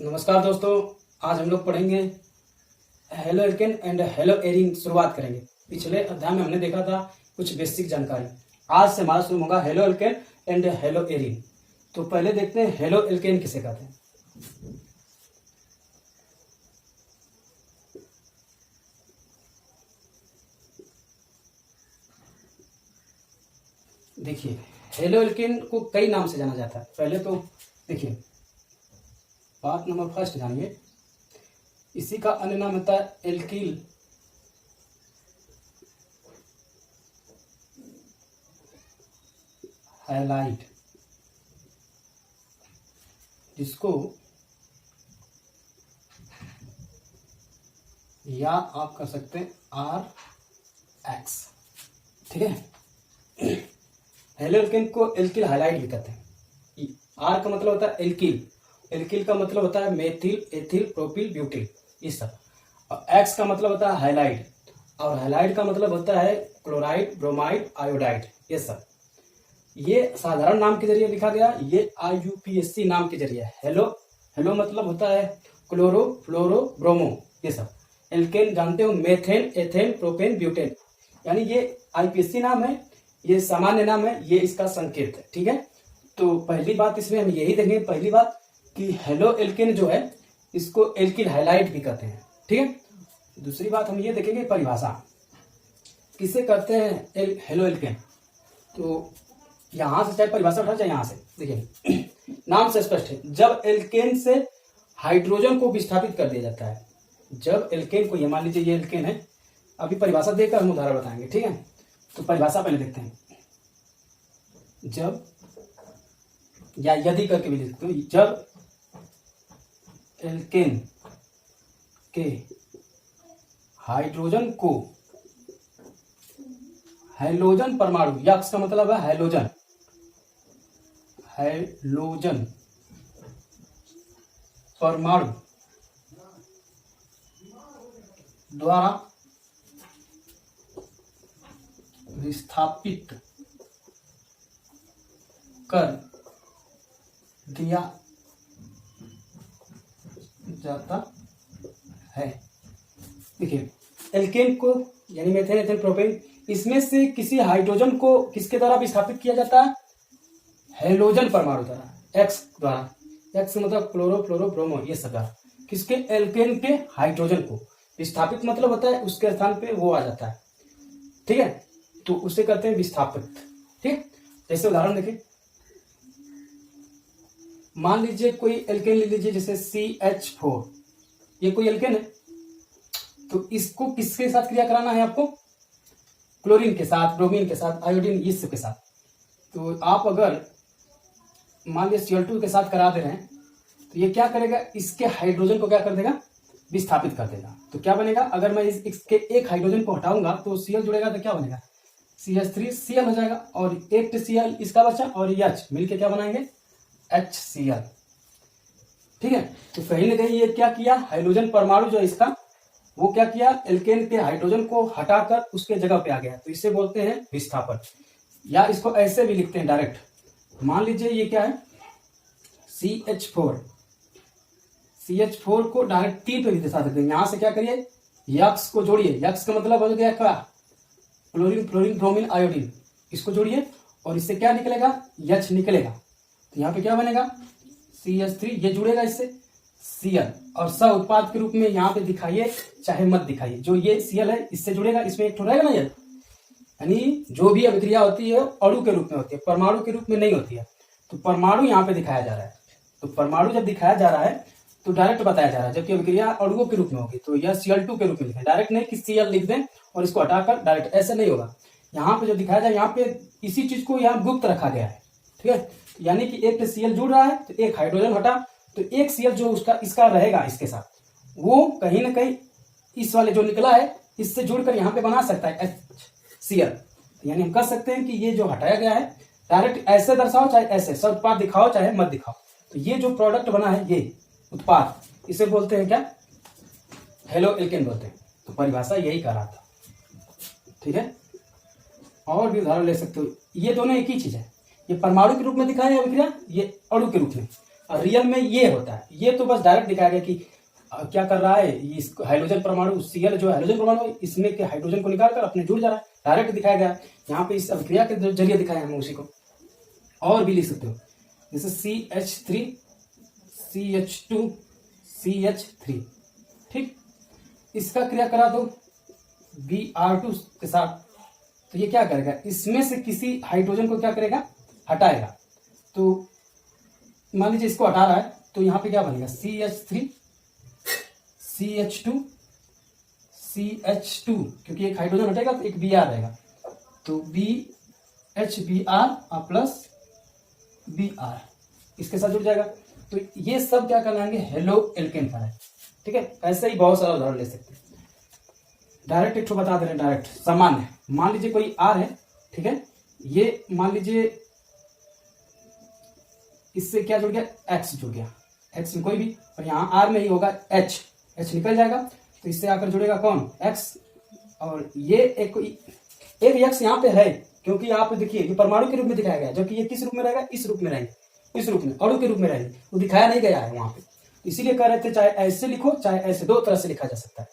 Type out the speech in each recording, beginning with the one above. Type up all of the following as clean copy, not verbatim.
नमस्कार दोस्तों, आज हम लोग पढ़ेंगे halo alkane and hello arene. शुरुआत करेंगे। पिछले अध्याय में हमने देखा था कुछ बेसिक जानकारी। आज से हमारा शुरू होगा halo alkane and hello arene. तो पहले देखते हैं हेलो एल्केन किसे कहते हैं। देखिए, हेलो एल्केन को कई नाम से जाना जाता है। पहले तो देखिए, बात नंबर फर्स्ट जानिए, इसी का अन्य नाम होता है एल्किल हैलाइड, जिसको या आप कर सकते हैं RX। ठीक है। हेलो एल्केन को एल्किल हैलाइड भी कहते हैं। R का मतलब होता है एल्किल, एल्किल का मतलब होता है मेथिल, एथिल, प्रोपिल, ब्यूटिल, ये सब। और X का मतलब होता है हाइलाइड, और हाइलाइड का मतलब होता है क्लोराइड, ब्रोमाइड, आयोडाइड, ये सब। ये साधारण नाम के जरिए लिखा गया, ये IUPAC नाम के जरिए। हेलो हेलो मतलब होता है क्लोरो, फ्लोरो, ब्रोमो, ये सब। एल्केन जानते हो, मेथेन, एथेन, प्रोपेन, ब्यूटेन, यानी ये IUPAC नाम है, ये सामान्य नाम है, ये इसका संकेत है। ठीक है। तो पहली बात इसमें हम यही देखेंगे, पहली बात कि हेलो एल्केन जो है इसको एल्किल हैलाइड भी कहते हैं। ठीक है। दूसरी बात हम ये देखेंगे परिभाषा किसे कहते हैं हेलो एल्केन। तो यहां से चाहे परिभाषा उठा चाहे यहां से, देखिए नाम से स्पष्ट है, जब एल्केन से हाइड्रोजन को विस्थापित कर दिया जाता है। जब एल्केन को, ये मान लीजिए ये एल्केन है, अभी परिभाषा देकर हम उदाहरण बताएंगे। ठीक है। तो परिभाषा पहले देखते हैं। जब, या यदि करके भी लिखते हूं, जब एल्केन के हाइड्रोजन को हैलोजन परमाणु, यक्स का मतलब है हैलोजन, हैलोजन परमाणु द्वारा विस्थापित कर दिया जाता है। देखिए, एल्केन को यानी मेथेन, एथेन, प्रोपेन, इसमें से किसी हाइड्रोजन को किसके द्वारा विस्थापित किया जाता है? हैलोजन परमाणु द्वारा, X द्वारा। X मतलब क्लोरो, फ्लोरो, ब्रोमो, ये सब द्वारा। किसके? एल्केन के हाइड्रोजन को विस्थापित मतलब होता है उसके स्थान पे वो आ जाता है। ठीक है। तो उसे कहते हैं विस्थापित। ठीक। जैसे उदाहरण देखिए, मान लीजिए कोई एल्केन ले लीजिए, जैसे CH4, ये कोई एल्केन है, तो इसको किसके साथ क्रिया कराना है आपको? क्लोरीन के साथ, ब्रोमीन के साथ, आयोडीन, ये सब के साथ। तो आप अगर मान लीजिए Cl2 के साथ करा दे रहे हैं, तो ये क्या करेगा? इसके हाइड्रोजन को क्या कर देगा? विस्थापित कर देगा। तो क्या बनेगा? अगर मैं इसके एक हाइड्रोजन को हटाऊंगा तो Cl जुड़ेगा, तो क्या बनेगा? CH3Cl हो जाएगा, और एक Cl इसका बचा, और H मिलके क्या बनाएंगे? HCl। ठीक है। तो कहीं ना कहीं ये क्या किया? हाइड्रोजन परमाणु जो इसका, वो क्या किया? एल्केन के हाइड्रोजन को हटाकर उसके जगह पे आ गया। तो इसे बोलते हैं विस्थापन, या इसको ऐसे भी लिखते हैं डायरेक्ट। मान लीजिए ये क्या है? CH4, CH4 को डायरेक्ट T पे भी दिखा सकते हैं। यहां से क्या करिए? यक्स को जोड़िए। यक्स का मतलब हो गया क्या? क्लोरीन, फ्लोरीन, ब्रोमीन, आयोडीन, इसको जोड़िए, और इससे क्या निकलेगा? H निकलेगा। तो यहाँ पे क्या बनेगा? CH3, ये जुड़ेगा इससे Cl, और सह उत्पाद के रूप में यहाँ पे दिखाइए चाहे मत दिखाइए, जो ये Cl है इससे जुड़ेगा, इसमें एक रहेगा ना ये। यानी जो भी अभिक्रिया होती है अणु के रूप में होती है, परमाणु के रूप में नहीं होती है। तो परमाणु यहाँ पे दिखाया जा रहा है। तो परमाणु जब दिखाया जा रहा है तो डायरेक्ट बताया जा रहा है, जबकि अभिक्रिया अणुओं के रूप में होगी। तो यह Cl2 के रूप में लिखें, डायरेक्ट नहीं कि Cl लिख दें और इसको हटाकर डायरेक्ट, ऐसे नहीं होगा। यहाँ पे जो दिखाया जाए, यहाँ पे इसी चीज को यहाँ गुप्त रखा गया है। ठीक है। यानी कि एक Cl जुड़ रहा है, तो एक हाइड्रोजन हटा, तो एक Cl जो उसका इसका रहेगा इसके साथ, वो कहीं ना कहीं इस वाले जो निकला है इससे जुड़कर यहाँ पे बना सकता है HCl। यानी हम कर सकते हैं कि ये जो हटाया गया है, डायरेक्ट ऐसे दर्शाओ चाहे ऐसे, सब उत्पाद दिखाओ चाहे मत दिखाओ, तो ये जो प्रोडक्ट बना है, ये उत्पाद, इसे बोलते हैं क्या? हेलो एल्केन बोलते हैं। तो परिभाषा यही कह रहा था। ठीक है। और भी उदाहरण ले सकते हो। ये दोनों एक ही चीज है। ये परमाणु के रूप में दिखाया है अभिक्रिया, ये अणु के रूप में। और रियल में ये होता है। ये तो बस डायरेक्ट दिखाया गया कि क्या कर रहा है, इस हाइड्रोजन परमाणु Cl जो हाइड्रोजन परमाणु है इसमें के हाइड्रोजन को निकालकर अपने जुड़ जा रहा है, डायरेक्ट दिखाया गया। यहाँ पे इस अभिक्रिया के जरिए दिखाया है हम उसी को। और भी लिख सकते हो, जैसे CH3 CH2 CH3, ठीक। इसका क्रिया करा दो Br2 के साथ, तो ये क्या करेगा, इसमें से किसी हाइड्रोजन को क्या करेगा, हटाएगा। तो मान लीजिए इसको हटा रहा है, तो यहाँ पे क्या बनेगा, CH3 CH2 CH2, क्योंकि एक हाइड्रोजन हटेगा तो एक Br रहेगा, तो BHBr प्लस Br इसके साथ जुड़ जाएगा। तो ये सब क्या कहलाएंगे, हेलो एल्केन कहलाएंगे, ठीक है। ऐसे ही बहुत सारा उदाहरण ले सकते हैं। डायरेक्ट एक ठो बता दे रहे हैं, डायरेक्ट सामान्य। मान लीजिए कोई R है, ठीक है, ये मान लीजिए इससे क्या जुड़ गया, X जुड़ गया, X में कोई भी, और यहाँ R में ही होगा H निकल जाएगा, तो इससे आकर जुड़ेगा कौन, X। और ये एक X यहाँ पे है, क्योंकि यहाँ पे देखिए ये परमाणु के रूप में दिखाया गया है, जबकि ये किस रूप में रहेगा, इस रूप में रहेगा, इस रूप में अणु के रूप में रहेगी, वो दिखाया नहीं गया है वहां पे। इसीलिए कह रहे थे चाहे ऐसे लिखो चाहे ऐसे, दो तरह से लिखा जा सकता है,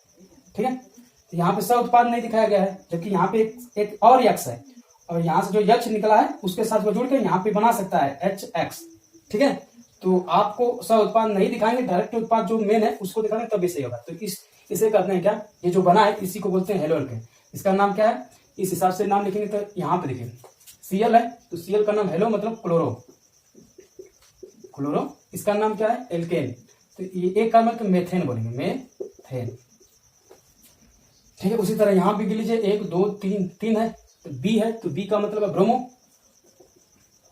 ठीक है। तो यहाँ पे सह उत्पाद नहीं दिखाया गया है, जबकि यहाँ पे एक और यक्ष है, और यहाँ से जो यक्ष निकला है उसके साथ वो जुड़ के यहाँ पे बना सकता है HX, ठीक है। तो आपको सह उत्पाद नहीं दिखाएंगे, डायरेक्ट उत्पाद जो मेन है उसको दिखाएंगे तभी सही होगा। तो इसे कहते हैं क्या, ये जो बना है इसी को बोलते हैं हेलो एल्केन। इसका नाम क्या है, इस हिसाब से नाम लिखेंगे। तो यहाँ पे देखिए Cl है, तो Cl का नाम हेलो मतलब क्लोरो, इसका नाम क्या है, एल्केन। तो ये एक का मतलब मेथेन बोलेंगे, मेथेन, ठीक है। उसी तरह यहाँ भी लीजिए 1 2 3 3 है, तो B है, तो B का मतलब है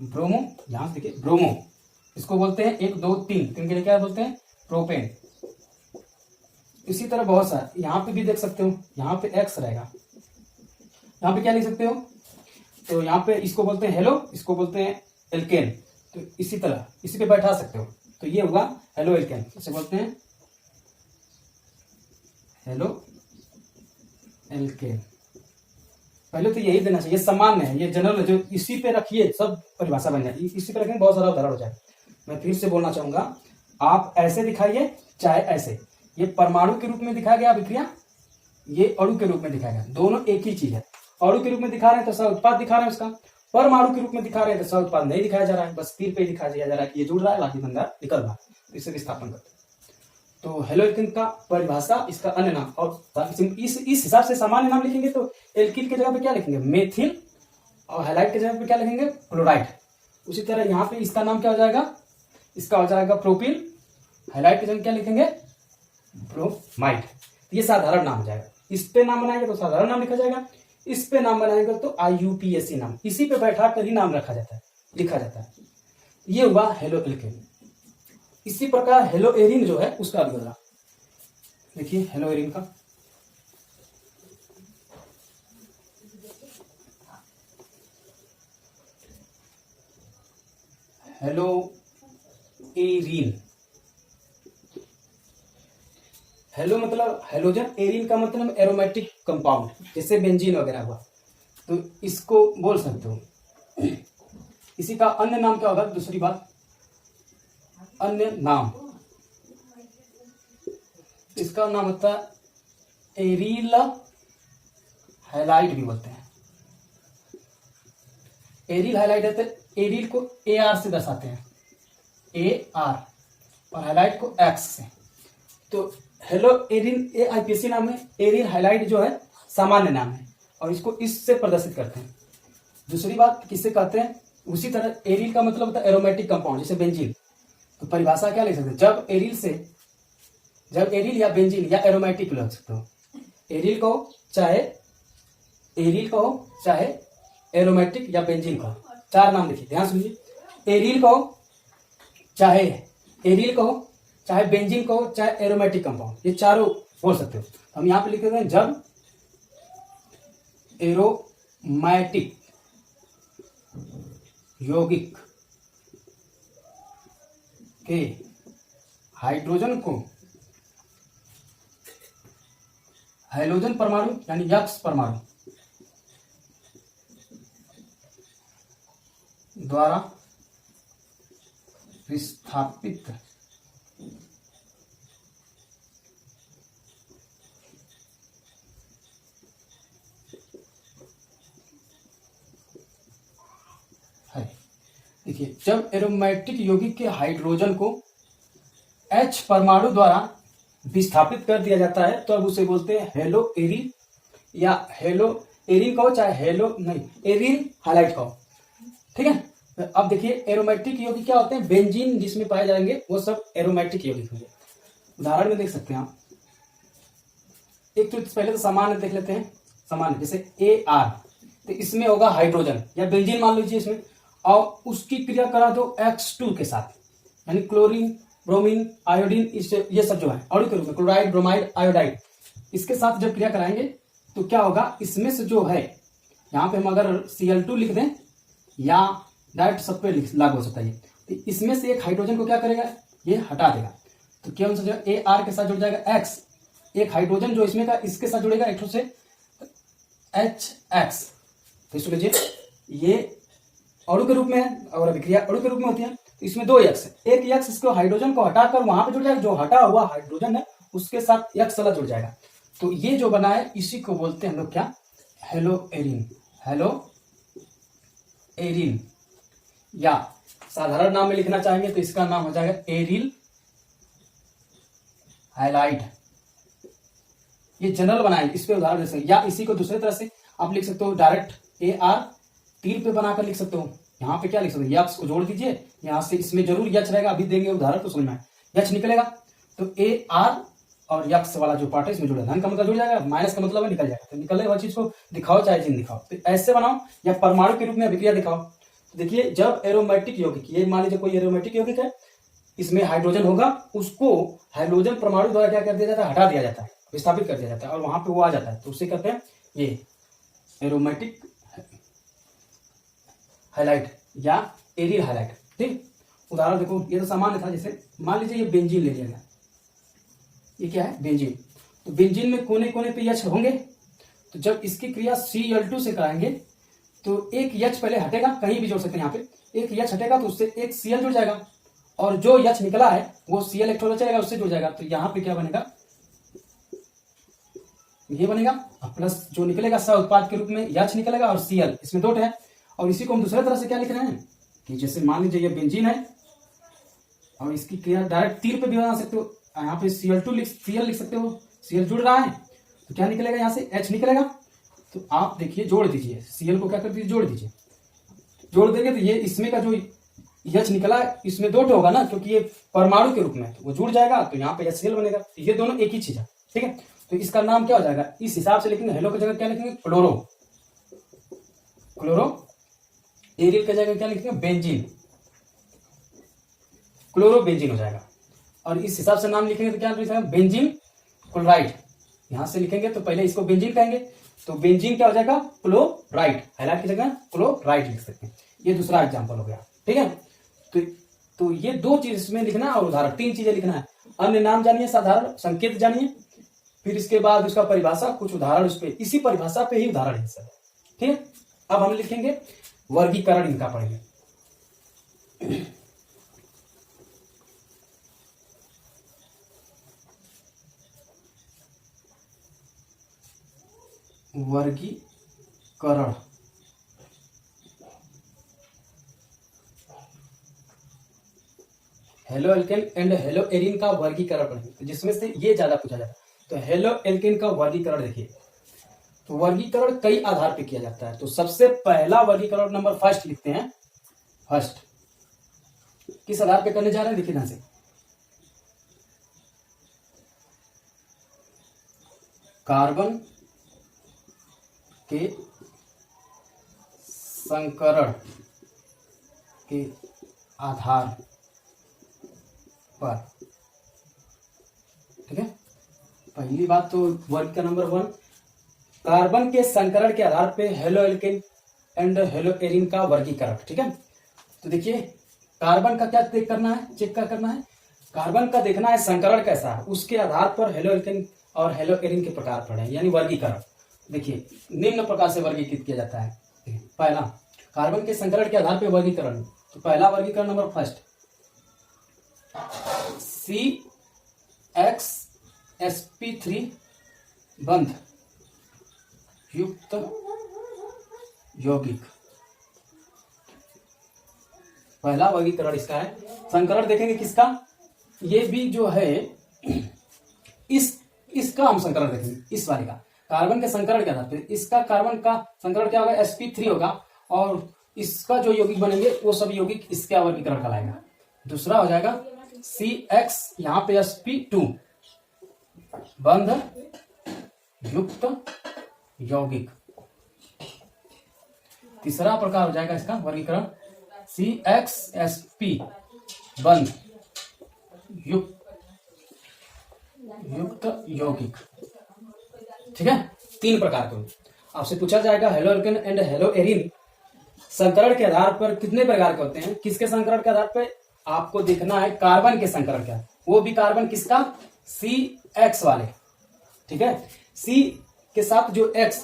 ब्रोमो, यहाँ से देखिए ब्रोमो, इसको बोलते हैं 1 2 3 के लिए क्या बोलते हैं, प्रोपेन। इसी तरह बहुत सारा, यहाँ पे भी देख सकते हो, यहाँ पे X रहेगा, यहाँ पे क्या लिख सकते हो, तो यहाँ पे इसको बोलते हैं हेलो, इसको बोलते हैं एल्केन। तो इसी तरह इसी पे बैठा सकते हो, तो ये हुआ हेलो एल्केन, इसे बोलते हैं हेलो एल्केन। पहले तो यही देना चाहिए, सामान्य है, ये जनरल है, जो इसी पे रखिए सब परिभाषा बन जाएगी, इसी पे रखेंगे बहुत सारा उदाहरण हो जाए। मैं फिर से बोलना चाहूंगा, आप ऐसे दिखाइए चाहे ऐसे, ये परमाणु के रूप में दिखाया गया अभिक्रिया, ये अणु के रूप में दिखाया गया, दोनों एक ही चीज है। अणु के रूप में दिखा रहे हैं तो सह उत्पाद दिखा रहे हैं उसका, परमाणु के रूप में दिखा रहे हैं तो सह उत्पाद नहीं दिखाया जा रहा है, बस तीर पे दिखाया जा रहा है कि ये जुड़ रहा है, बाकी बंदा निकल रहा है, इसे विस्थापन करते हैं। तो हेलो एल्किन का परिभाषा, इसका अन्य नाम, और इस हिसाब से सामान्य नाम लिखेंगे तो एल्किन के जगह पे क्या लिखेंगे, मेथिल, और हैलाइड के जगह पे क्या लिखेंगे, क्लोराइड। उसी तरह यहाँ पे इसका नाम क्या हो जाएगा, इसका हो जाएगा प्रोपिल, हैलाइड के जगह क्या लिखेंगे, ब्रोमाइड। ये साधारण नाम हो जाएगा, इस पे नाम बनाएंगे तो साधारण नाम लिखा जाएगा, इस पे नाम बनाएंगे तो IUPAC नाम, इसी पे बैठा कर ही नाम रखा जाता है, लिखा जाता है। ये हुआ हेलो एल्केन। इसी प्रकार हेलो एरिन जो है उसका भी बदला, देखिए हेलो एरिन का, हेलो एरिन, हेलो मतलब हेलोजन, एरिन का मतलब एरोमेटिक कंपाउंड, जैसे बेंजीन वगैरह हुआ, तो इसको बोल सकते हो। इसी का अन्य नाम क्या होगा, दूसरी बात, अन्य नाम, इसका नाम होता है एरिल हैलाइड भी बोलते हैं। एरिल हैलाइड है, तो एरिल को AR से दर्शाते हैं, AR, और हैलाइड को X से। तो हेलो एरिन AIPAC नाम है, एरिल हैलाइड जो है सामान्य नाम है, और इसको इससे प्रदर्शित करते हैं। दूसरी बात किससे कहते हैं, उसी तरह एरिल का मतलब होता है एरोमेटिक कंपाउंड, जैसे बेंजीन। तो परिभाषा क्या लिख सकते हैं, जब एरिल या बेंजीन या एरोमेटिक लिख सकते हो, एरिल कहो चाहे एरोमेटिक या बेंजीन कहो, चार नाम लिखिए, ध्यान सुनिए। एरिल कहो चाहे बेंजीन कहो चाहे एरोमेटिक कंपाउंड, ये चारों बोल सकते हो। हम यहां पे लिख देते हैं, जब एरोमेटिक यौगिक के हाइड्रोजन को हैलोजन परमाणु यानी यक्ष परमाणु द्वारा विस्थापित है। देखिए, जब एरोमेटिक यौगिक के हाइड्रोजन को H परमाणु द्वारा विस्थापित कर दिया जाता है तो अब उसे बोलते हैं हेलो एरिन, या हेलो एरिन कहो चाहे हेलो नहीं एरिन हाइलाइट कहो। ठीक है, तो अब देखिए एरोमेटिक यौगिक क्या होते हैं, बेंजीन जिसमें पाए जाएंगे वो सब एरोमेटिक यौगिक होंगे। उदाहरण में देख सकते हैं आप, एक तो पहले तो सामान्य देख लेते हैं, सामान्य जैसे AR, तो इसमें होगा हाइड्रोजन या बेंजीन मान लीजिए इसमें, और उसकी क्रिया करा दो X2 के साथ, यानी क्लोरीन, ब्रोमीन, आयोडीन, ये सब जो है ऑडी के रूप में, क्लोराइड, ब्रोमाइड, आयोडाइड, इसके साथ जब क्रिया कराएंगे तो क्या होगा, इसमें से जो है यहाँ पे हम अगर Cl2 लिख दें या डायरेक्ट सब पे लागू हो सकता है, तो इसमें से एक हाइड्रोजन को क्या करेगा, ये हटा देगा, तो क्या जो AR के साथ जुड़ जाएगा X, एक हाइड्रोजन जो इसमें का इसके साथ जुड़ेगा एक से HX, तो इसको लीजिए ये अणु के रूप में है और अभिक्रिया अणु के रूप में होती है, तो इसमें 2 X है, एक X इसको हाइड्रोजन को हटाकर वहां पे जुड़ जाएगा, जो हटा हुआ हाइड्रोजन है उसके साथ X वाला जुड़ जाएगा, तो ये जो बना है इसी को बोलते हैं हम लोग क्या, हेलो एरिन, हेलो एरिन, या साधारण नाम में लिखना चाहेंगे तो इसका नाम हो जाएगा एरिल हाइलाइड। ये जनरल बनाए, इस पे उदाहरण दे सकते, या इसी को दूसरे तरह से आप लिख सकते हो, डायरेक्ट AR तीर पे बनाकर लिख सकते हो, यहाँ पे क्या लिख सकते हो, यक्स को जोड़ दीजिए, यहाँ से इसमें जरूर यच रहेगा, अभी देंगे उदाहरण तो समझ में यच निकलेगा, तो AR और यक्स वाला जो पार्ट है इसमें जुड़ा, धन का मतलब जुड़ जाएगा, माइनस का मतलब है निकल जाएगा, तो निकलने वाली चीज को दिखाओ चाहे जिन दिखाओ, तो ऐसे बनाओ या परमाणु के रूप में अभिक्रिया दिखाओ। तो देखिए जब एरोमेटिक यौगिक, ये मान लीजिए कोई एरोमेटिक यौगिक है, इसमें हाइड्रोजन होगा, उसको हाइड्रोजन परमाणु द्वारा क्या कर दिया जाता है, हटा दिया जाता है, विस्थापित कर दिया जाता है, और वहां पे वो आ जाता है, तो उसे कहते हैं ये एरोमेटिक हाइलाइट या एरिल हाइलाइट। ठीक, उदाहरण देखो, ये तो सामान्य था, जैसे मान लीजिए ये बेंजीन ले लिया गया, ये क्या है बेंजीन, तो बेंजीन में कोने कोने पे H होंगे, तो जब इसकी क्रिया Cl2 से कराएंगे तो एक H पहले हटेगा, कहीं भी जोड़ सकते हैं, यहाँ पे एक H हटेगा तो उससे एक Cl जुड़ जाएगा, और जो H निकला है वो Cl इलेक्ट्रॉन चलेगा उससे जुड़ जाएगा, तो यहाँ पे क्या बनेगा, ये बनेगा, प्लस जो निकलेगा सह उत्पाद के रूप में H निकलेगा और Cl, इसमें डॉट है, और इसी को हम दूसरे तरह से क्या लिख रहे हैं कि जैसे मान लीजिए ये बेंजीन है और इसकी क्रिया डायरेक्ट तीर पे भी बना सकते हो, यहाँ पे Cl2 Cl लिख सकते हो, Cl जुड़ रहा है तो क्या निकलेगा, यहाँ से H निकलेगा, तो आप देखिए जोड़ दीजिए, Cl को क्या कर दीजिए, जोड़ दीजिए, जोड़ देंगे तो ये इसमें का जो H निकला इसमें दो होगा ना, क्योंकि ये परमाणु के रूप में तो वो जुड़ जाएगा, तो यहाँ पे HCl बनेगा, तो ये दोनों एक ही चीज है। ठीक है, तो इसका नाम क्या हो जाएगा, इस हिसाब से लिखेंगे, हेलो की जगह क्या लिखेंगे, क्लोरो, क्लोरो एरिल की जगह क्या लिखेंगे, बेंजीन, क्लोरो बेंजीन हो जाएगा, और इस हिसाब से नाम लिखेंगे तो क्या लिखेंगे, बेंजीन क्लोराइड, यहां से लिखेंगे तो पहले इसको बेंजीन कहेंगे, तो बेंजीन क्या हो जाएगा, क्लोराइड, हाइलाइट की जगह क्लोराइड लिख सकते हैं। ये दूसरा एग्जांपल हो गया। ठीक है, तो ये दो चीज इसमें लिखना और उदाहरण, 3 चीजें लिखना है, अन्य नाम जानिए, साधारण संकेत जानिए, फिर इसके बाद उसका परिभाषा, कुछ उदाहरण, उस पर इसी परिभाषा पे ही उदाहरण है सब। ठीक है, अब हम लिखेंगे वर्गीकरण, इनका पढ़ेंगे। वर्गीकरण, halo alkane and hello Erin का वर्गीकरण पढ़ेंगे, जिसमें से ये ज्यादा पूछा जाता है। तो हेलो एल्केन का वर्गीकरण देखिए, तो वर्गीकरण कई आधार पे किया जाता है, तो सबसे पहला वर्गीकरण नंबर फर्स्ट लिखते हैं, फर्स्ट किस आधार पे करने जा रहे हैं, देखिए ध्यान से, कार्बन के संकरण के आधार पर। ठीक है, पहली बात तो वर्ग का नंबर 1, कार्बन के संकरण के आधार पे halo alkane and hello Erin का वर्गीकरण। ठीक है, तो देखिए कार्बन का क्या चेक करना है, कार्बन का देखना है संकरण कैसा है, उसके आधार पर हेलो एल्केन और हेलो एरिन के प्रकार पढ़े, यानी वर्गीकरण। देखिए निम्न प्रकार से वर्गीकृत किया जाता है। पहला, कार्बन के संकरण के आधार पर वर्गीकरण, तो पहला वर्गीकरण नंबर फर्स्ट, CXsp3 बंध युक्त यौगिक। पहला वर्गीकरण इसका है। संकरण देखेंगे किसका, ये भी जो है इसका हम संकरण देखेंगे, इस वाले का कार्बन के संकरण के आधार पर इसका कार्बन का संकरण क्या होगा, sp3 होगा, और इसका जो यौगिक बनेंगे वो सब यौगिक इसका वर्गीकरण कहलाएगा। दूसरा हो जाएगा CX यहाँ पे sp2 बंध युक्त यौगिक। तीसरा प्रकार हो जाएगा इसका वर्गीकरण CXsp बंध युक्त यौगिक। ठीक है, तीन प्रकार के। आपसे पूछा जाएगा halo alkane and hello Erin संकरण के आधार पर कितने प्रकार के होते हैं, किसके संकरण के आधार पर आपको देखना है, कार्बन के संकरण का, वो भी कार्बन किसका, CX वाले। ठीक है, C के साथ जो X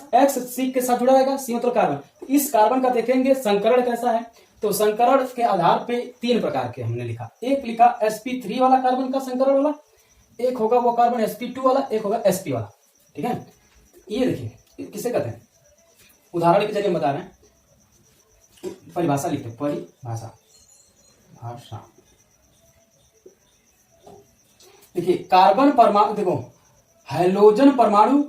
C के साथ जुड़ा रहेगा, C मतलब कार्बन। इस कार्बन का देखेंगे संकरण कैसा है, तो संकरण के आधार पे तीन प्रकार के हमने लिखा। एक लिखा sp3 वाला कार्बन का संकरण वाला, एक होगा वो कार्बन sp2 वाला, एक होगा sp वाला। ठीक है, ये देखिए किसे कहते हैं, उदाहरण के जरिए बता रहे हैं, परिभाषा लिखते हैं, परिभाषा भाषा। देखिए कार्बन परमाणु, देखो हाइड्रोजन परमाणु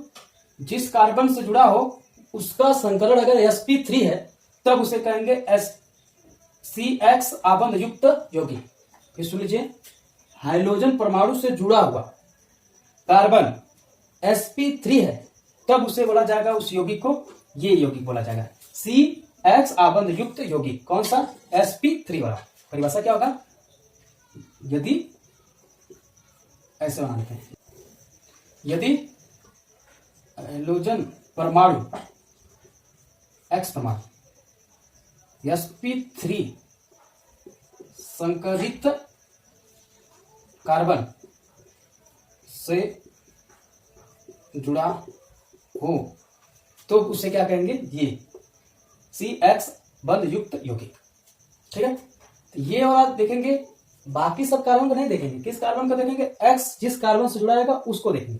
जिस कार्बन से जुड़ा हो उसका संकरण अगर sp3 है तब उसे कहेंगे CX आबंध युक्त यौगिक। फिर सुन लीजिए, हाइड्रोजन परमाणु से जुड़ा हुआ कार्बन sp3 है तब उसे बोला जाएगा उस यौगिक को, ये यौगिक बोला जाएगा CX आबंध युक्त यौगिक। कौन सा, sp3 वाला। परिभाषा क्या होगा, यदि ऐसे बना लेते हैं, यदि हाइड्रोजन परमाणु X परमाणु sp3 संकरित कार्बन से जुड़ा हो तो उसे क्या कहेंगे, ये CX बंध युक्त यौगिक। ठीक है, तो ये वाला देखेंगे, बाकी सब कार्बन को नहीं देखेंगे। किस कार्बन को देखेंगे, X जिस कार्बन से जुड़ा रहेगा उसको देखेंगे।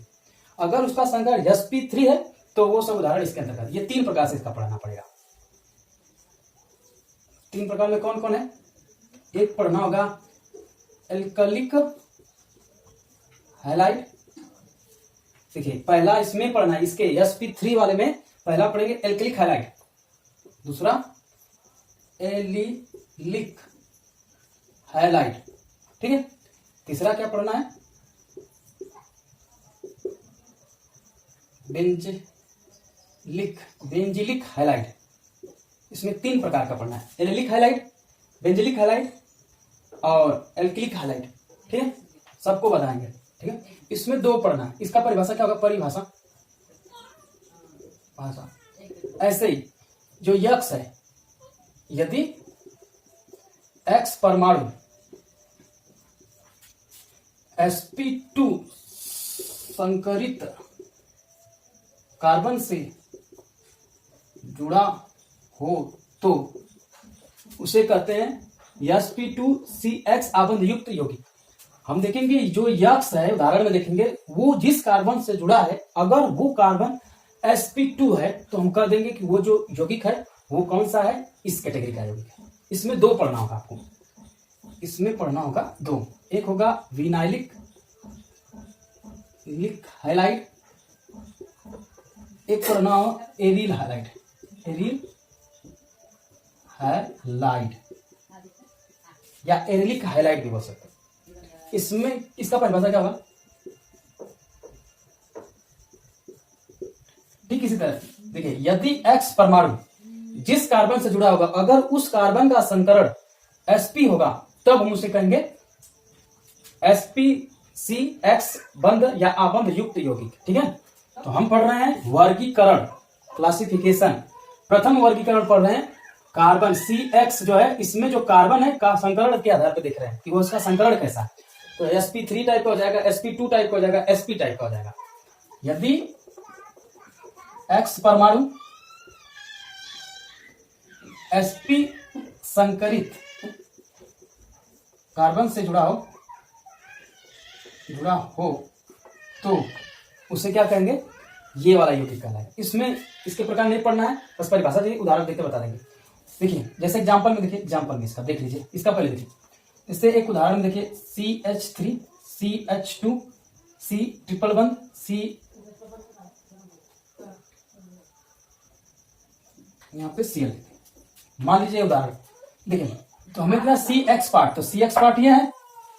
अगर उसका संकरण sp3 है तो वो सब उदाहरण इसके अंतर्गत। ये तीन प्रकार से इसका पढ़ना पड़ेगा। तीन प्रकार में कौन कौन है, एक पढ़ना होगा एल्कलिक हैलाइड। देखिए पहला इसमें पढ़ना है, इसके sp3 वाले में पहला पढ़ेंगे एल्कलिक हैलाइड, दूसरा एलिलिक हैलाइड। ठीक है, तीसरा क्या पढ़ना है, बेंजिलिक हैलाइड। इसमें तीन प्रकार का पढ़ना है, एलिलिक हैलाइड, बेंजिलिक हैलाइड और एल्किलिक हैलाइड। ठीक है, सबको बताएंगे। ठीक है, इसमें दो पढ़ना है। इसका परिभाषा क्या होगा, परिभाषा भाषा। ऐसे ही जो यक्स है, यदि X परमाणु sp2 संकरित कार्बन से जुड़ा हो तो उसे कहते हैं sp2CX आबंध युक्त यौगिक। हम देखेंगे जो यक्स है, उदाहरण में देखेंगे, वो जिस कार्बन से जुड़ा है, अगर वो कार्बन sp2 है तो हम कह देंगे कि वो जो यौगिक है वो कौन सा है, इस कैटेगरी का यौगिक है। इसमें दो पढ़ना होगा आपको, इसमें पढ़ना होगा दो, एक होगा विनाइलिक हैलाइड, एक पढ़ना हो एरिल हैलाइड, एरिल हैलाइड या एरिलिक हैलाइड भी बोल सकते हैं। इसमें इसका परिभाषा क्या होगा, ठीक इसी तरह देखिए, यदि X परमाणु जिस कार्बन से जुड़ा होगा, अगर उस कार्बन का संकरण sp होगा तब हम उसे कहेंगे sp(CX) बंध या आबंध युक्त यौगिक। ठीक है, तो हम पढ़ रहे हैं वर्गीकरण, क्लासिफिकेशन। प्रथम वर्गीकरण पढ़ रहे हैं, कार्बन CX जो है, इसमें जो कार्बन है का संकरण के आधार पर देख रहे हैं कि वो उसका संकरण कैसा है। तो sp3 टाइप का हो जाएगा, sp2 टाइप का हो जाएगा, sp टाइप का हो जाएगा। यदि X परमाणु sp संकरित कार्बन से जुड़ा हो जुड़ा हो तो उसे क्या कहेंगे, ये वाला यौगिक कहलाएगा। इसमें इसके प्रकार नहीं पढ़ना है, बस परिभाषा देखिए, उदाहरण देकर बता देंगे। देखिए जैसे एग्जाम्पल में, देखिए एग्जाम्पल में इसका देख लीजिए, इसका पहले देखिए, इससे एक उदाहरण देखिए, CH3 CH2 C ट्रिपल बंद C, यहाँ पे Cl। मान लीजिए उदाहरण देखिए, तो हमें क्या CX पार्ट, तो CX पार्ट ये है,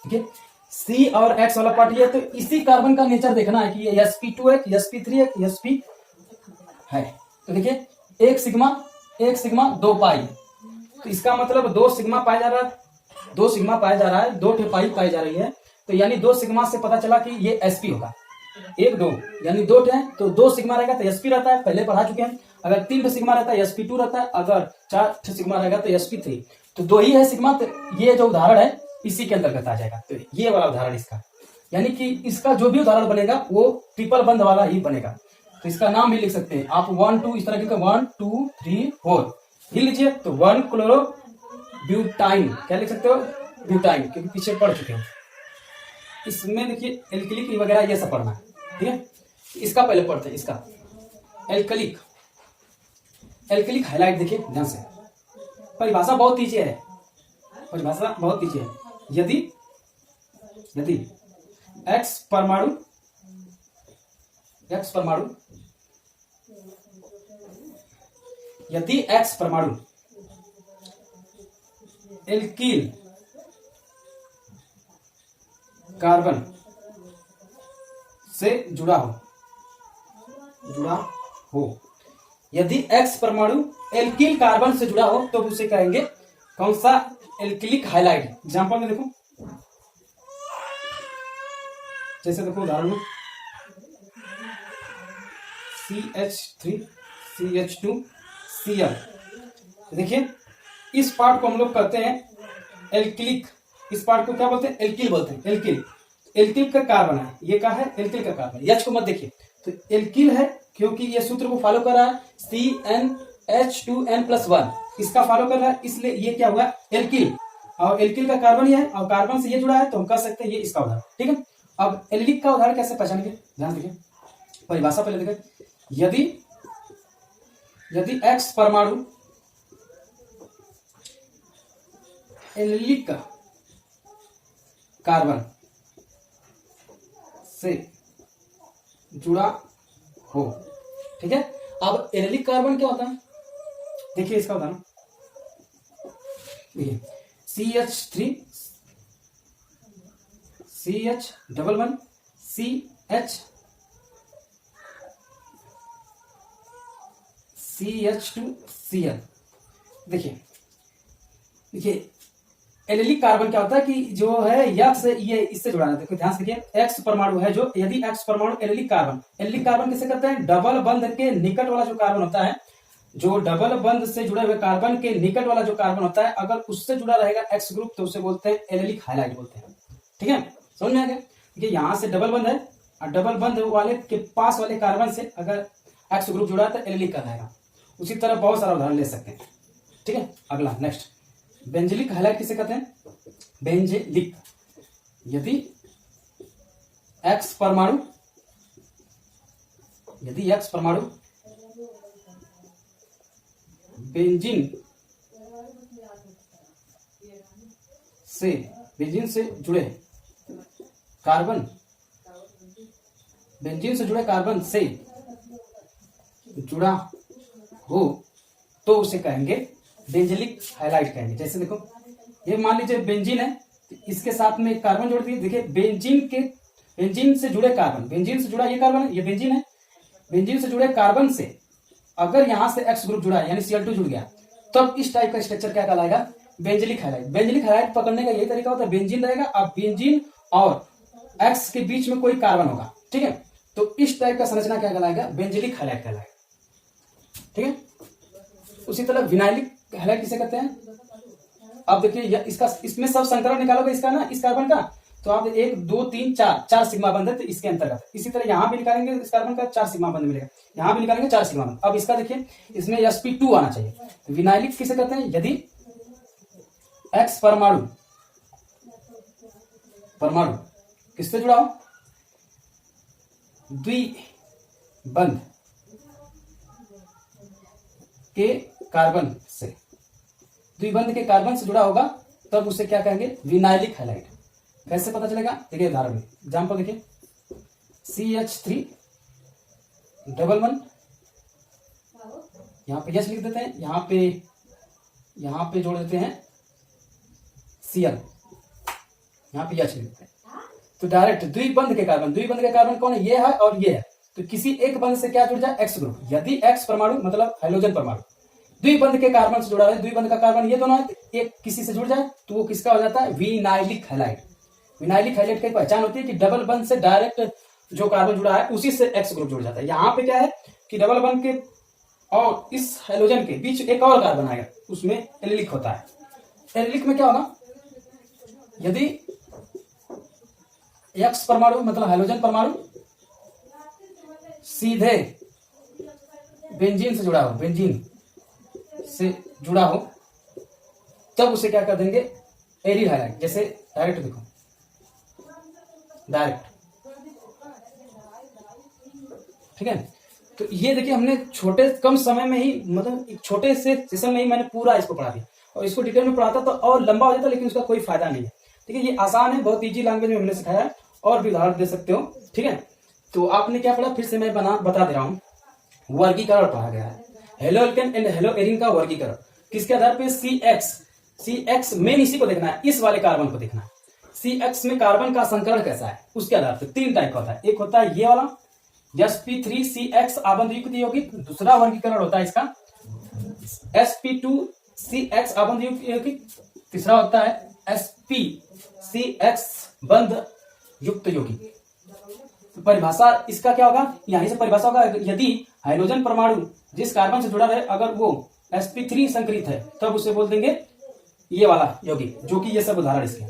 ठीक है, C और X वाला पार्ट ये है। तो इसी कार्बन का नेचर देखना है कि ये sp2 है कि sp3 है कि sp है। तो देखिए एक सिग्मा 2 पाई, तो इसका मतलब 2 सिग्मा पाया जा रहा है, 2 सिग्मा पाया जा रहा है, 2 पाई पाई जा रही है। तो यानी 2 सिग्मा से पता चला कि ये sp होगा, 1 2 यानी 2 है, तो 2 सिग्मा रहेगा तो sp रहता है, पहले पढ़ा चुके हैं। अगर 3 सिग्मा रहता है sp2 रहता है, अगर 4 सिग्मा रहेगा तो sp3। तो 2 ही है सिग्मा, तो ये जो उदाहरण है इसी के अंतर्गत आ जाएगा। तो ये वाला उदाहरण इसका, यानी कि इसका जो भी उदाहरण बनेगा वो ट्रिपल बंद वाला ही बनेगा। तो इसका नाम भी लिख सकते हैं आप, 1 2 इस तरह के 1 2 3 4 लिख लीजिए। तो 1 क्लोरो ब्यूटाइन, क्या लिख सकते हो, ब्यूटाइन, क्योंकि पीछे पढ़ चुके हो। इसमें देखिए एल्किलिक वगैरह ये सब पढ़ना है, ठीक है। इसका पहले पढ़ते हैं, इसका एल्कलिक हाईलाइट देखिए ध्यान से, परिभाषा बहुत ईजी है, परिभाषा बहुत ईजी है। यदि X परमाणु यदि X परमाणु एल्किल कार्बन से जुड़ा हो, यदि X परमाणु एल्किल कार्बन से जुड़ा हो तो उसे कहेंगे कौन सा, एल्किलिक हाइलाइट। एग्जांपल में देखो, जैसे देखो उदाहरण में CH3 CH2 Cl, देखिए इस पार्ट को हम लोग कहते हैं एल्किलिक, इस पार्ट को क्या बोलते हैं, एल्किल बोलते हैं। एल्किल का कार्बन है, ये क्या है, एल्किल का कार्बन। H को मत देखिए, तो एल्किल है क्योंकि ये सूत्र को फॉलो कर रहा है, CnH2n+1 इसका फॉलो कर रहा है, इसलिए ये क्या हुआ, एल्किल। और एल्किल का कार्बन ये है और कार्बन से ये जुड़ा है, तो हम कह सकते हैं ये इसका उदाहरण, ठीक है। अब एल्किलिक का उदाहरण कैसे पहचानेंगे, ध्यान देखिए, परिभाषा पहले देखिए। यदि X परमाणु एल्किलिक कार्बन से जुड़ा हो, ठीक है। अब एल्किलिक कार्बन क्या होता है, देखिए इसका उदाहरण, देखिए CH3 CH11 CH2 Cl। देखिए एल्किलिक कार्बन क्या होता है कि जो है X से ये इससे जुड़ा है। देखो ध्यान से देखिए, X परमाणु है जो, यदि X परमाणु एल्किलिक कार्बन किसे कहते हैं, डबल बंध के निकट वाला जो कार्बन होता है, जो डबल बंध से जुड़े हुए कार्बन के निकट वाला जो कार्बन होता है, अगर उससे जुड़ा रहेगा X ग्रुप तो उसे बोलते हैं एल्किलिक हाइलाइट बोलते हैं, ठीक है। समझ में आ गया, देखिए यहां से डबल बंध है और डबल बंध वाले के पास वाले कार्बन से अगर X ग्रुप जुड़ा है तो एल्किलिक कहलाएगा। उसी तरह बहुत सारा उदाहरण ले सकते हैं, ठीक है। अगला नेक्स्ट, बेंजिलिक हाइलाइट किसे कहते हैं, बेंजिलिक, यदि X परमाणु बेंजीन से जुड़े कार्बन से जुड़ा हो तो उसे कहेंगे बेंजिलिक हाइलाइट कहेंगे। जैसे देखो, ये मान लीजिए बेंजीन है, इसके साथ में कार्बन जोड़ दिए, देखिए बेंजीन से जुड़े कार्बन, बेंजीन से जुड़ा ये कार्बन है, ये बेंजीन है, बेंजीन से जुड़े कार्बन से अगर यहां से X ग्रुप जुड़ा है यानी Cl2 जुड़ गया, तब इस टाइप का स्ट्रक्चर क्या कहलाएगा, बेंजिलिक हाइलाइट। बेंजिलिक हाइलाइट पकड़ने का यही तरीका होता है, बेंजीन रहेगा, अब बेंजीन और X के बीच में कोई कार्बन होगा, ठीक है, तो इस टाइप का संरचना क्या कहलाएगा, बेंजिलिक हाइलाइट कहलाएगा, ठीक है। उसी तरह विनाइलिक हाइलाइट किसे कहते हैं, अब देखिए इसमें सब संकरण निकालोगे इसका ना, इस कार्बन का, तो आप 1 2 3 4 सिग्मा बंध है, तो इसके अंतर्गत। इसी तरह यहां भी निकालेंगे इस कार्बन का 4 सिग्मा बंध मिलेगा, यहां भी निकालेंगे 4 सिग्मा बंध। अब इसका देखिए, इसमें sp2 आना चाहिए। विनाइलिक किसे कहते हैं, यदि X परमाणु किससे जुड़ा हो, द्विबंध के कार्बन से, द्विबंध के कार्बन से जुड़ा होगा तब उसे क्या कहेंगे, विनाइलिक हैलाइड। कैसे पता चलेगा, देखिए उदाहरण में एग्जाम्पल देखिए, CH3 डबल वन, यहाँ पे यस लिख देते हैं, यहाँ पे जोड़ देते हैं Cl, यहाँ पे यच लिख देते हैं। तो डायरेक्ट द्विबंध के कार्बन कौन है, ये है और ये है, तो किसी एक बंध से क्या जुड़ जाए, एक्स ग्रुप। यदि एक्स परमाणु मतलब हाइड्रोजन परमाणु द्विबंध के कार्बन से जुड़ा है, द्विबंध का कार्बन ये दोनों है, एक किसी से जुड़ जाए तो वो किसका हो जाता है, विनाइलिक हैलाइड। विनाइलिक हैलाइड की पहचान होती है कि डबल बंध से डायरेक्ट जो कार्बन जुड़ा है उसी से एक्स ग्रुप जुड़ जाता है। यहाँ पे क्या है कि डबल बंध के और इस हाइड्रोजन के बीच एक और कार्बन आएगा, उसमें एलिलिक होता है। एलिलिक में क्या होगा, यदि एक्स परमाणु मतलब हाइड्रोजन परमाणु सीधे बेंजीन से जुड़ा हो, बेंजीन से जुड़ा हो, तब उसे क्या कर देंगे, एरिल हैलाइड। जैसे डायरेक्ट देखो, डायरेक्ट, ठीक है। तो ये देखिए हमने छोटे कम समय में ही, मतलब एक छोटे से सेशन में ही मैंने पूरा इसको पढ़ा दिया, और इसको डिटेल में पढ़ाता तो और लंबा हो जाता, लेकिन उसका कोई फायदा नहीं है। ठीक है, ये आसान है, बहुत इजी लैंग्वेज में हमने सिखाया है, और भी उदाहरण दे सकते हो। ठीक है, तो आपने क्या पढ़ा, फिर से मैं बता दे रहा हूँ। वर्गीकरण पढ़ा गया है, halo alkane and hello Erin का वर्गीकरण किसके आधार पे, CX मेन इसी को देखना है, इस वाले कार्बन को देखना है। CX में कार्बन का संकरण कैसा है उसके आधार पे 3 टाइप का होता है। एक होता है ये वाला sp3CX आबंध युक्त यौगिक, दूसरा वर्गीकरण होता है इसका sp2CX आबंध युक्त यौगिक, तीसरा होता है sp3CX बंध युक्त यौगिक। तो परिभाषा इसका क्या होगा, यहीं से परिभाषा होगा, यदि हाइड्रोजन परमाणु जिस कार्बन से जुड़ा रहे अगर वो sp3 संकरित है तब उसे बोल देंगे ये वाला यौगिक, जो कि ये सब उदाहरण इसके।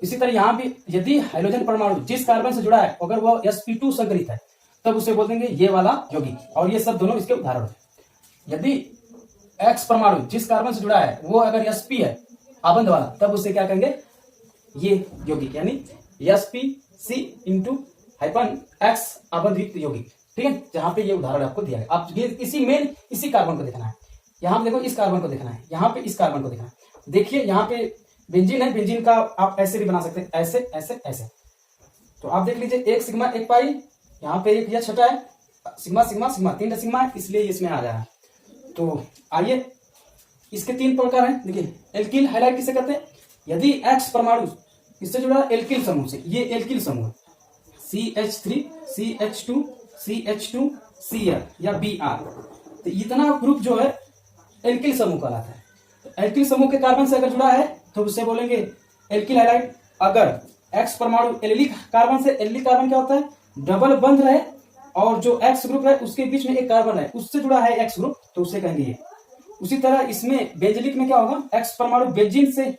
इसी तरह यहाँ भी यदि हाइड्रोजन परमाणु जिस कार्बन से जुड़ा है अगर वो sp2 संकरित है तब उसे बोल देंगे ये वाला यौगिक, और ये सब दोनों इसके उदाहरण है। यदि x परमाणु जिस कार्बन से जुड़ा है वो अगर sp है आबंध वाला, तब उसे क्या कहेंगे, ये यौगिक, यानी sp(C)(X आबंध युक्त यौगिक। ठीक है, जहां पे ये उदाहरण आपको दिया है, आप ये इसी कार्बन को देखना है। यहाँ पे देखो इस कार्बन को देखना है, यहाँ पे इस कार्बन को देखना है। देखिए यहाँ पे बेंजीन है, बेंजीन का आप ऐसे भी बना सकते हैं, ऐसे ऐसे ऐसे। तो आप देख लीजिए, एक सिग्मा एक पाई, यहाँ पे एक यह छटा है, सिग्मा सिग्मा सिग्मा 3 सिग्मा है, इसलिए इसमें आ जा रहा है। तो आइए, इसके 3 प्रकार हैं। देखिए एल्किल हाइलाइट किसे कहते हैं, यदि एक्स परमाणु इससे जुड़ा एल्किल समूह से, ये एल्किल समूह CH3 CH2 CH2 Cl या Br, तो इतना ग्रुप जो है एल्किल समूह कहलाता है। तो एल्किल समूह के कार्बन से अगर जुड़ा है तो उसे बोलेंगे एल्किल हाइलाइट। अगर एक्स परमाणु एलिलिक कार्बन से, एलिलिक कार्बन क्या होता है, डबल बंध रहे और जो एक्स ग्रुप है उसके बीच में एक कार्बन है उससे जुड़ा है एक्स ग्रुप, तो उसे कहेंगे ये। उसी तरह इसमें बेंजीलिक में क्या होगा, एक्स परमाणु बेंजीन से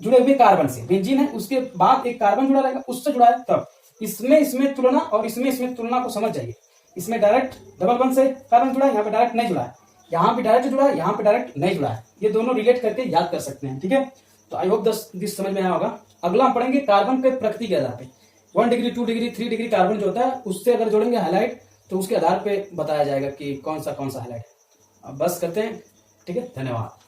जुड़े हुए कार्बन से, बेंजीन है उसके बाद एक कार्बन जुड़ा रहेगा उससे जुड़ा है, तब इसमें तुलना और इसमें तुलना को समझ जाइए। इसमें डायरेक्ट डबल बंध से कार्बन जुड़ा है, यहाँ पे डायरेक्ट नहीं जुड़ा है, यहाँ पे डायरेक्ट जुड़ा है, यहाँ पे डायरेक्ट नहीं जुड़ा है। ये दोनों रिलेट करके याद कर सकते हैं। ठीक है, तो आई होप दिस समझ में आया होगा। अगला हम पढ़ेंगे कार्बन के प्रकृति के आधार पे, 1 डिग्री 2 डिग्री 3 डिग्री कार्बन जो होता है उससे अगर जोड़ेंगे हाइलाइट तो उसके आधार पे बताया जाएगा कि कौन सा हाइलाइट है। अब बस करते हैं, ठीक है, धन्यवाद।